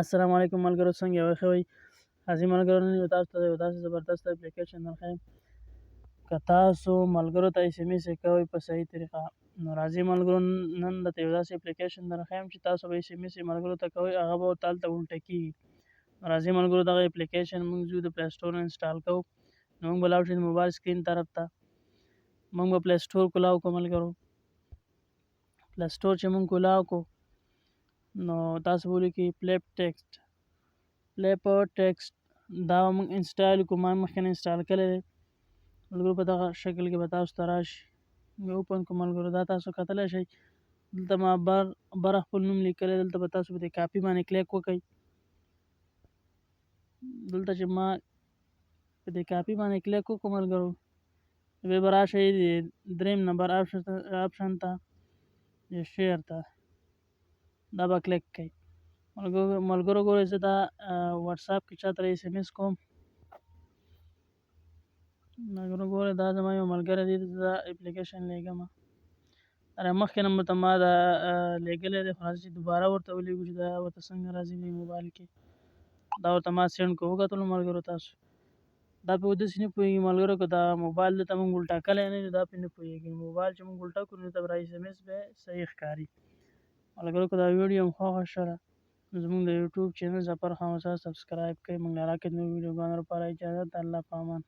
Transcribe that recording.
السلام علیکم ملګرو، څنګه یې؟ ښه وئ؟ رازي ملګرو نن یو تاسو ته یو داسې زبردست اپلیکیشن درښیم. که تاسو ملګرو ته SMS کوئ په صحیح طریقه، نو رازي ملګرو نن درته یو داسې اپلیکیشن درښیم چې تاسو به SMS ملګرو ته کوئ، هغه به ورته هلته الټه کېږي. نو رازي ملګرو دغه اپلیکیشن موږ ځو د پلی سټور نه انسټال کوو. نو موږ به لاړ شو د موبایل سکرین طرف ته. موږ به پلی سټور کولاو کړو ملګرو. پلی سټور چې موږ کولاو کړو نو تاسو به ولیکئ پلی په ټیکسټ. دا موږ انسټال کړو، ما مخکې نه انسټال کړی دی ملګرو. په دغه شکل کې به تاسو ته راشي. موږ اوپن کړو ملګرو. دا تاسو کتلی شئ دلته ما بره خپل نوم لیکلی. دلته به تاسو په دې کاپي باندې کلیک وکئ. دلته چې ما په دې کاپي باندې کلیک وکړو ملګرو، بیا به راشئ د دریم نمبر آپشن ته، شیر ته، دا به کلیک کړئ ملګرو. ګورئ زه دا واتساپ کې چاته SMS کوم ملګرو. ګورئ دا زما یو ملګری دی، دا اپلیکیشن لیږم. مخکې نه ورته ما دا لیږلی دی، خو راځئ چې دوباره ورته ولیږو چې دا ورته څنګه راځي په موبایل کې. دا ورته ما سینډ کړو، وکتلو ملګرو تاسو. دا پرې داسې نه پوهېږي ملګرو، که دا موبایل دلته موږ الټه کړی نه وي دا پرې نه پوهېږي. موبایل چې موږ الټه کړو نو ته به را SMS به صحیح ښکاري ملګرو. که دا ویډیو هم خوښه شوه زموږ د یوټیوب چینل ظفر خان سبسکرایب کړئ. موږ له راکې نور ویډیوګانو لپاره اجازه ده. الله په امان.